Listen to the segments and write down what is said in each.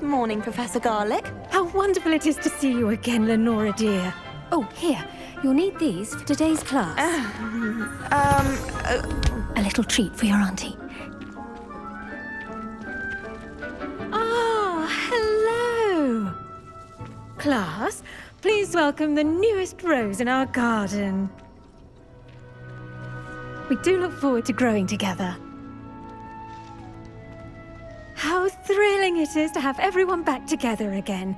Good morning, Professor Garlick. How wonderful it is to see you again, Lenora dear. Oh, here. You'll need these for today's class. A little treat for your auntie. Oh, hello. Class, please welcome the newest rose in our garden. We do look forward to growing together. How thrilling it is to have everyone back together again.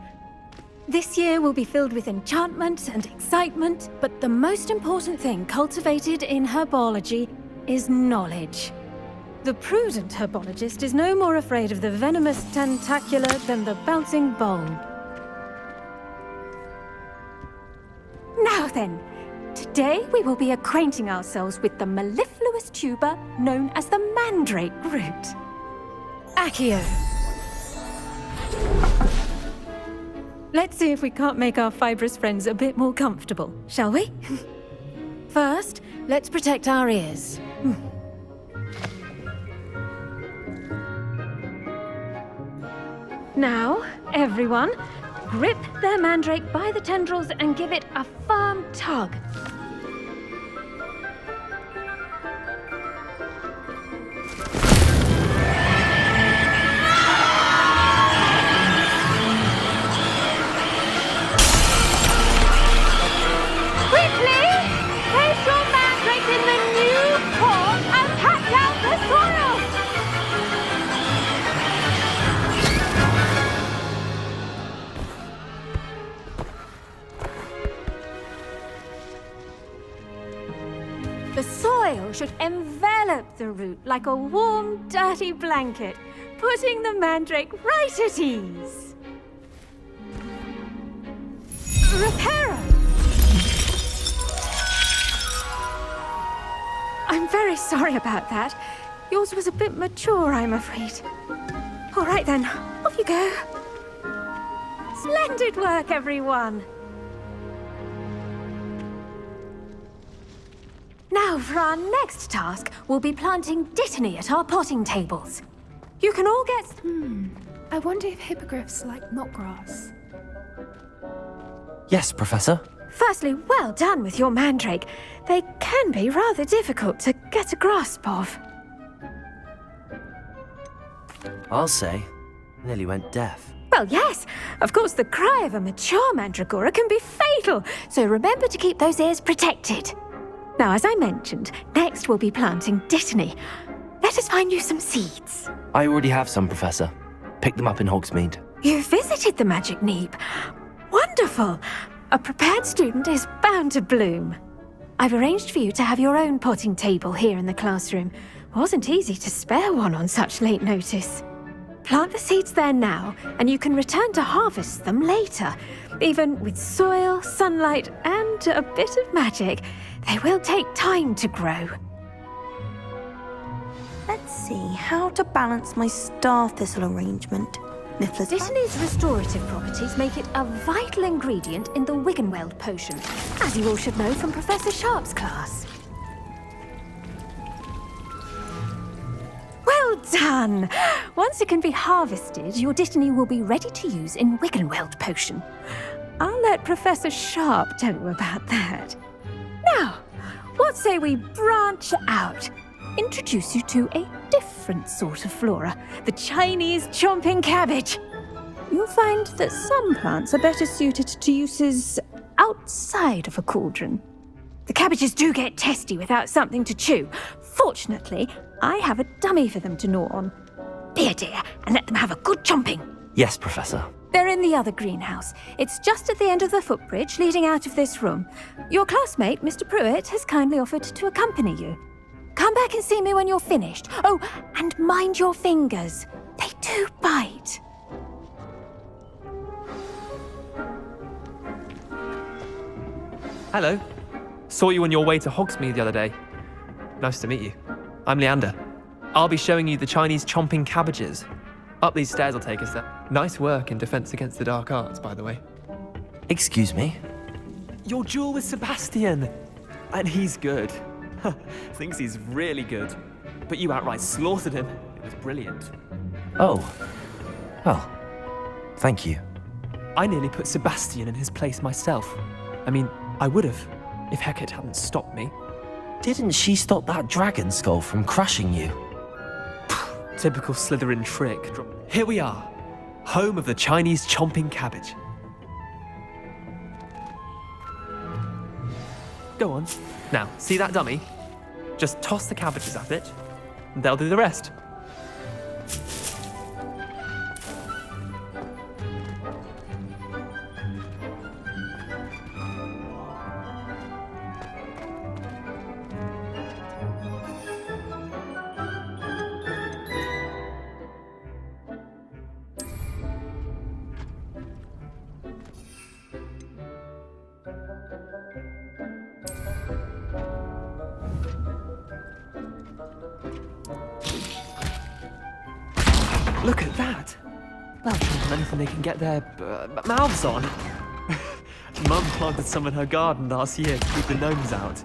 This year will be filled with enchantment and excitement, but the most important thing cultivated in herbology is knowledge. The prudent herbologist is no more afraid of the venomous tentacula than the bouncing bulb. Now then, today we will be acquainting ourselves with the mellifluous tuber known as the Mandrake Root. Accio. Let's see if we can't make our fibrous friends a bit more comfortable, shall we? First, let's protect our ears. Now, everyone, grip their mandrake by the tendrils and give it a firm tug. The soil should envelop the root like a warm, dirty blanket, putting the mandrake right at ease. Reparo! I'm very sorry about that. Yours was a bit mature, I'm afraid. All right then, off you go. Splendid work, everyone. Now, for our next task, we'll be planting dittany at our potting tables. You can all get... I wonder if hippogriffs like knotgrass. Yes, Professor. Firstly, well done with your mandrake. They can be rather difficult to get a grasp of. I'll say. Nearly went deaf. Well, yes. Of course, the cry of a mature mandragora can be fatal, so remember to keep those ears protected. Now, as I mentioned, next we'll be planting dittany. Let us find you some seeds. I already have some, Professor. Picked them up in Hogsmeade. You visited the Magic Neep. Wonderful. A prepared student is bound to bloom. I've arranged for you to have your own potting table here in the classroom. Wasn't easy to spare one on such late notice. Plant the seeds there now, and you can return to harvest them later. Even with soil, sunlight, and a bit of magic, they will take time to grow. Let's see how to balance my star thistle arrangement. Niffler's Dittany's restorative properties make it a vital ingredient in the Wiggenweld potion, as you all should know from Professor Sharp's class. Well done! Once it can be harvested, your dittany will be ready to use in Wiggenweld potion. I'll let Professor Sharp tell you about that. Now, what say we branch out? Introduce you to a different sort of flora, the Chinese Chomping Cabbage. You'll find that some plants are better suited to uses outside of a cauldron. The cabbages do get testy without something to chew. Fortunately, I have a dummy for them to gnaw on. Be a dear and let them have a good chomping. Yes, Professor. They're in the other greenhouse. It's just at the end of the footbridge leading out of this room. Your classmate, Mr. Pruitt, has kindly offered to accompany you. Come back and see me when you're finished. Oh, and mind your fingers. They do bite. Hello. Saw you on your way to Hogsmeade the other day. Nice to meet you. I'm Leander. I'll be showing you the Chinese Chomping Cabbages. Up these stairs will take us there. Nice work in Defense Against the Dark Arts, by the way. Excuse me? Your duel with Sebastian. And he's good. Thinks he's really good. But you outright slaughtered him. It was brilliant. Oh. Well, Thank you. I nearly put Sebastian in his place myself. I mean, I would have, if Hecate hadn't stopped me. Didn't she stop that dragon skull from crushing you? Typical Slytherin trick. Here we are, home of the Chinese Chomping Cabbage. Go on. Now, see that dummy? Just toss the cabbages at it, and they'll do the rest. Look at that! They'll chomp on anything they can get their mouths on. Mum planted some in her garden last year to keep the gnomes out.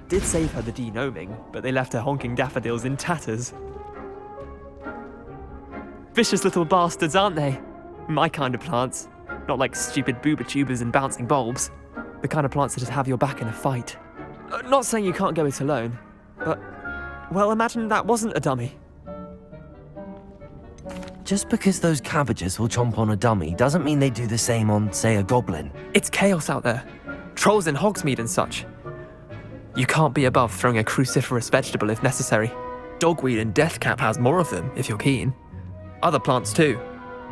Did save her the de-gnoming, but they left her honking daffodils in tatters. Vicious little bastards, aren't they? My kind of plants. Not like stupid booba tubers and bouncing bulbs. The kind of plants that just have your back in a fight. Not saying you can't go it alone, but, well, imagine that wasn't a dummy. Just because those cabbages will chomp on a dummy doesn't mean they do the same on, say, a goblin. It's chaos out there. Trolls in Hogsmeade and such. You can't be above throwing a cruciferous vegetable if necessary. Dogweed and deathcap has more of them, if you're keen. Other plants too.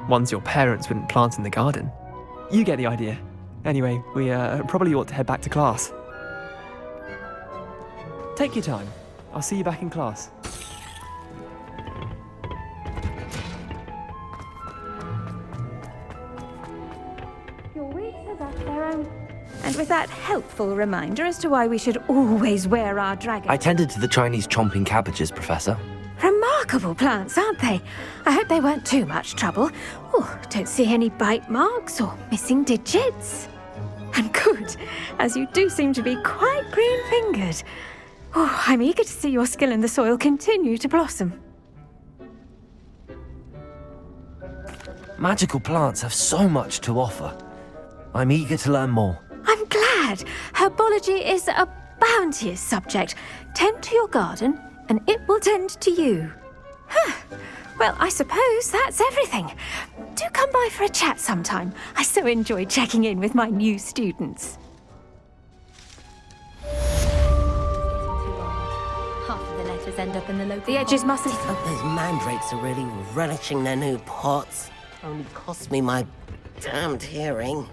Ones your parents wouldn't plant in the garden. You get the idea. Anyway, we probably ought to head back to class. Take your time. I'll see you back in class. And with that helpful reminder as to why we should always wear our dragon. I tended to the Chinese chomping cabbages, Professor. Remarkable plants, aren't they? I hope they weren't too much trouble. Oh, don't see any bite marks or missing digits. And good, as you do seem to be quite green-fingered. Oh, I'm eager to see your skill in the soil continue to blossom. Magical plants have so much to offer. I'm eager to learn more. I'm glad. Herbology is a bounteous subject. Tend to your garden, and it will tend to you. Well, I suppose that's everything. Do come by for a chat sometime. I so enjoy checking in with my new students. Half of the letters end up in the local. The edges mustn't. Hope those mandrakes are really relishing their new pots. Only cost me my damned hearing.